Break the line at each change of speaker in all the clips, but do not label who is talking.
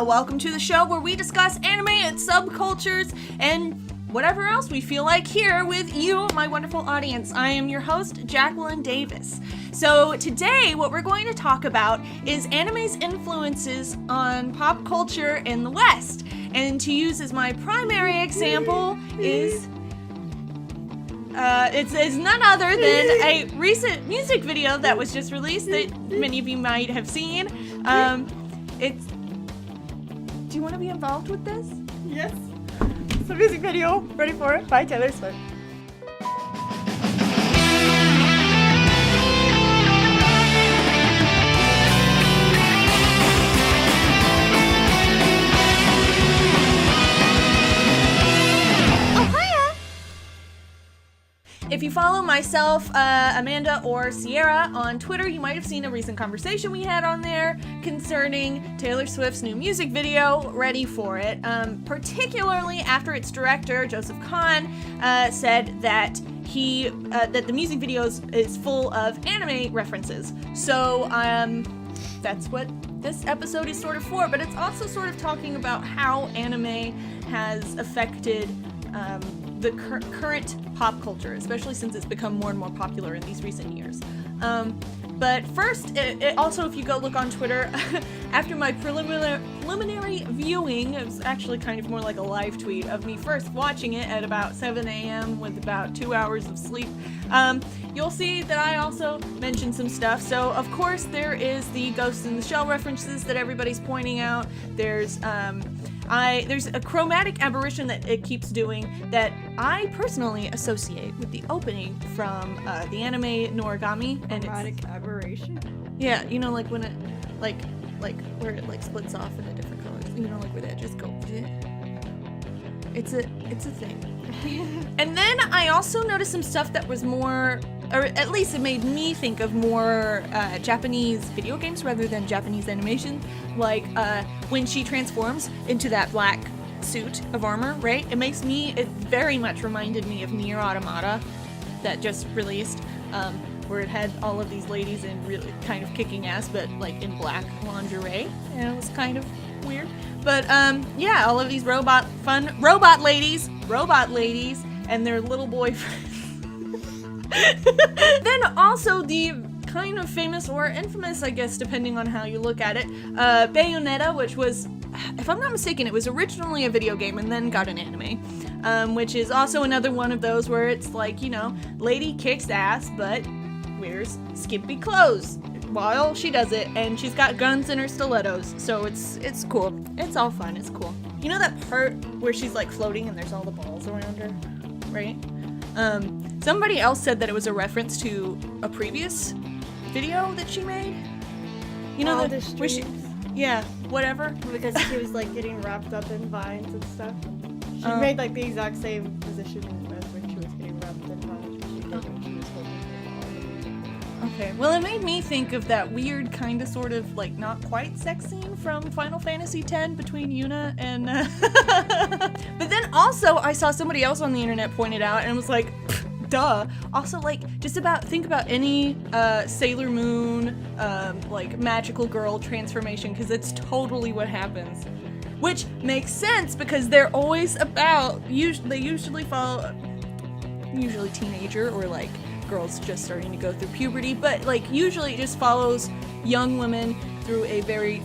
Welcome to the show where we discuss anime and subcultures and whatever else we feel like here with you, my wonderful audience. I am your host, Jacqui Davis. So today what we're going to talk about is anime's influences on pop culture in the West. And to use as my primary example is... It's none other than a recent music video that was just released that many of you might have seen. Do you want to be involved with this?
Yes. It's a music video. Ready for it? By Taylor Swift.
If you follow myself, Amanda, or Sierra on Twitter, you might have seen a recent conversation we had on there concerning Taylor Swift's new music video, Ready For It, particularly after its director, Joseph Kahn, said that that the music video is full of anime references. So that's what this episode is sort of for, but it's also sort of talking about how anime has affected the current pop culture, especially since it's become more and more popular in these recent years. But first, it also, if you go look on Twitter, after my preliminary viewing, it was actually kind of more like a live tweet of me first watching it at about 7 a.m. with about 2 hours of sleep. You'll see that I also mentioned some stuff. So, of course, there is the Ghost in the Shell references that everybody's pointing out. There's a chromatic aberration that it keeps doing that I personally associate with the opening from the anime Noragami. And
chromatic aberration?
Yeah, you know, like when it, like where it like splits off into different colors. You know, like where that just goes. It's a thing. And then I also noticed some stuff that was more, or at least it made me think of more Japanese video games rather than Japanese animation. Like when she transforms into that black suit of armor, right? It very much reminded me of Nier Automata that just released, where it had all of these ladies in really kind of kicking ass, but like in black lingerie. And it was kind of weird. But yeah, all of these robot ladies, and their little boyfriends. Then also the kind of famous or infamous, I guess, depending on how you look at it, Bayonetta, which was, if I'm not mistaken, it was originally a video game and then got an anime, which is also another one of those where it's like, you know, lady kicks ass but wears skimpy clothes while she does it, and she's got guns in her stilettos, so it's cool. It's all fun. It's cool. You know that part where she's like floating and there's all the balls around her, right? Somebody else said that it was a reference to a previous video that she made. You know,
the streams?
Yeah, whatever.
Because she was like getting wrapped up in vines and stuff. She made like the exact same position as when she was getting wrapped in vines. She did when she was holding the ball.
Okay, well, it made me think of that weird kind of sort of like not quite sex scene from Final Fantasy X between Yuna and but then also I saw somebody else on the internet point it out and was like, duh. Also, like, think about any Sailor Moon like magical girl transformation, because it's totally what happens, which makes sense because they're always about they usually follow teenager or like girls just starting to go through puberty, but like usually it just follows young women through a very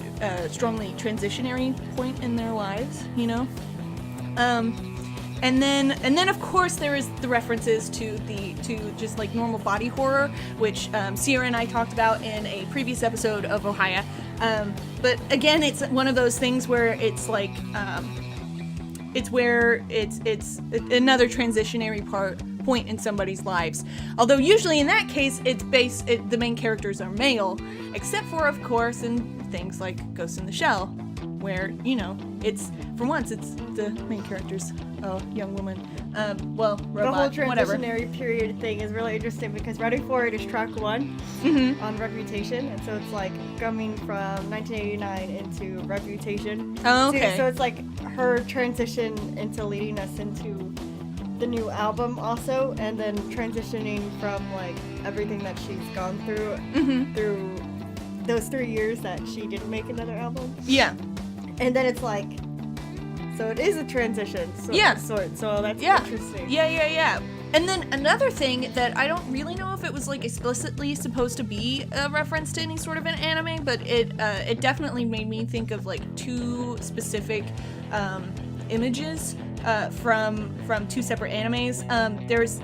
strongly transitionary point in their lives, you know. And then of course there is the references to just like normal body horror, which Sierra and I talked about in a previous episode of Ohio. But again, it's one of those things where it's like it's another transitionary point in somebody's lives. Although usually in that case the main characters are male, except for of course in things like Ghost in the Shell, where, you know, it's the main character's young woman, robot,
the whole
whatever.
transitionary period thing is really interesting because Ready For It is track 1 on Reputation, and so it's like coming from 1989 into Reputation.
Oh, okay.
So it's like her transition into leading us into the new album also, and then transitioning from like everything that she's gone through through those 3 years that she didn't make another album.
Yeah.
And then it's like, so it is a transition. So that's interesting.
Yeah. And then another thing that I don't really know if it was like explicitly supposed to be a reference to any sort of an anime, but it definitely made me think of like two specific images from two separate animes. There's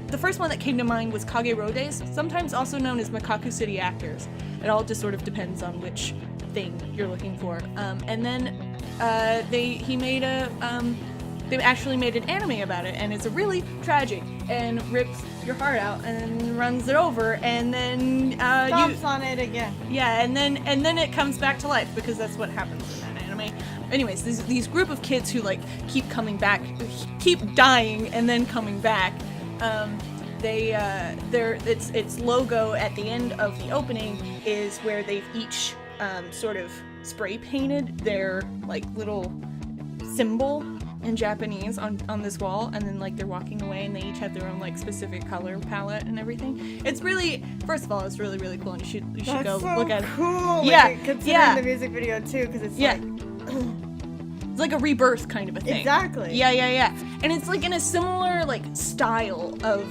the first one that came to mind was Kage Days, sometimes also known as Makaku City Actors. It all just sort of depends on which thing you're looking for. And then they actually made an anime about it, and it's a really tragic and rips your heart out and runs it over, and then
stomps on it again.
Yeah, and then it comes back to life because that's what happens in that anime. Anyways, these group of kids who like keep coming back, keep dying and then coming back. Its logo at the end of the opening is where they've each sort of spray painted their like little symbol in Japanese on this wall, and then like they're walking away and they each have their own like specific color palette and everything. It's really, first of all, it's really, really cool, and you should go look at it.
Cool.
Yeah,
like, considering the music video too, because it's like
it's like a rebirth kind of a thing.
Exactly.
Yeah. And it's like in a similar like style of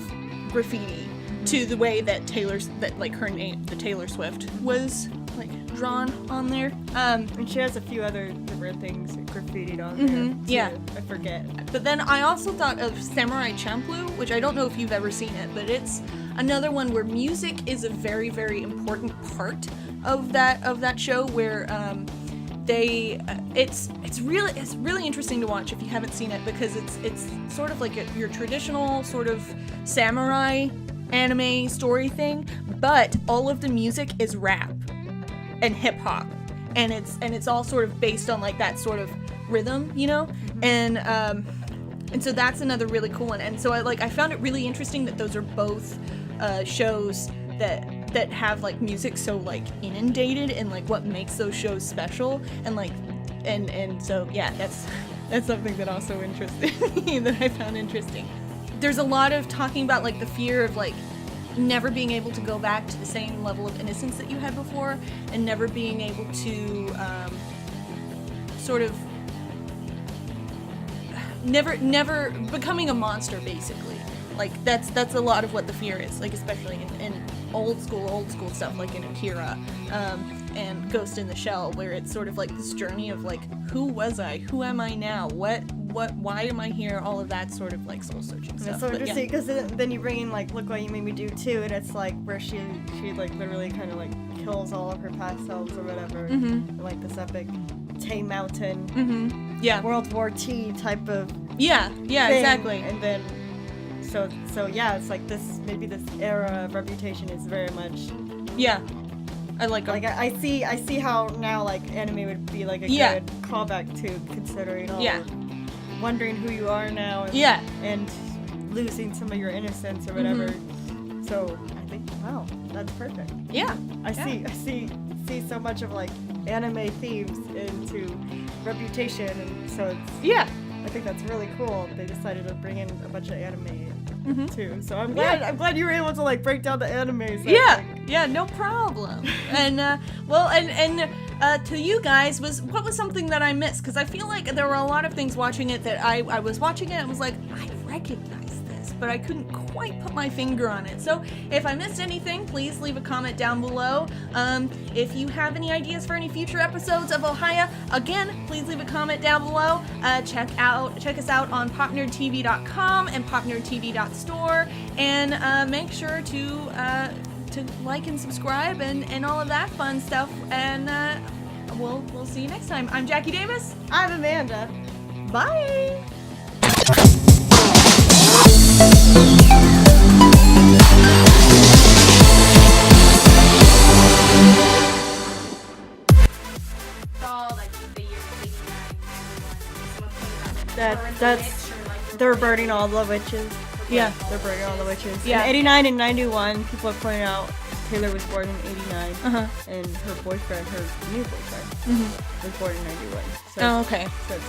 graffiti to the way that her name, the Taylor Swift, was like drawn on there.
And she has a few other different things graffitied on there. Too.
Yeah.
I forget.
But then I also thought of Samurai Champloo, which I don't know if you've ever seen it, but it's another one where music is a very, very important part of that show, where it's really interesting to watch if you haven't seen it, because it's sort of like your traditional sort of samurai anime story thing, but all of the music is rap and hip hop, and it's all sort of based on like that sort of rhythm, you know, and so that's another really cool one. And so I found it really interesting that those are both shows that have like music so like inundated, and like what makes those shows special, and like and so yeah, that's something that also interested me, that I found interesting. There's a lot of talking about like the fear of like never being able to go back to the same level of innocence that you had before, and never being able to sort of never becoming a monster, basically. Like that's a lot of what the fear is, like especially in old school stuff like in Akira and Ghost in the Shell, where it's sort of like this journey of like, who was I, who am I now, why am I here, all of that sort of like soul searching stuff.
That's so interesting, because then you bring in like Look What You Made Me Do too, and it's like where she like literally kind of like kills all of her past selves or whatever, in like this epic Tay Mountain, World War II type of thing.
Exactly.
And then so yeah, it's like this era of Reputation is very much I like I see how now like anime would be like a good callback to, considering all wondering who you are now, and losing some of your innocence or whatever. So I think, wow, that's perfect. I see so much of like anime themes into Reputation, and so it's I think that's really cool that they decided to bring in a bunch of anime too. So I'm glad you were able to like break down the animes.
No problem. And to you guys, what was something that I missed? Because I feel like there were a lot of things watching it that I was watching it and was like, I recognize this, but I couldn't quite put my finger on it. So if I missed anything, please leave a comment down below. If you have any ideas for any future episodes of Ohaya, again, please leave a comment down below. Check us out on PopNerdTV.com and PopNerdTV.store, and make sure to like and subscribe and all of that fun stuff. And we'll see you next time. I'm Jacqui Davis.
I'm Amanda. Bye. They're burning all the witches.
Yeah.
They're burning all the witches.
Yeah.
In 89 and 91, people are pointing out Taylor was born in 89, and her boyfriend, her new boyfriend, was born in 91. So
oh, okay.
So it's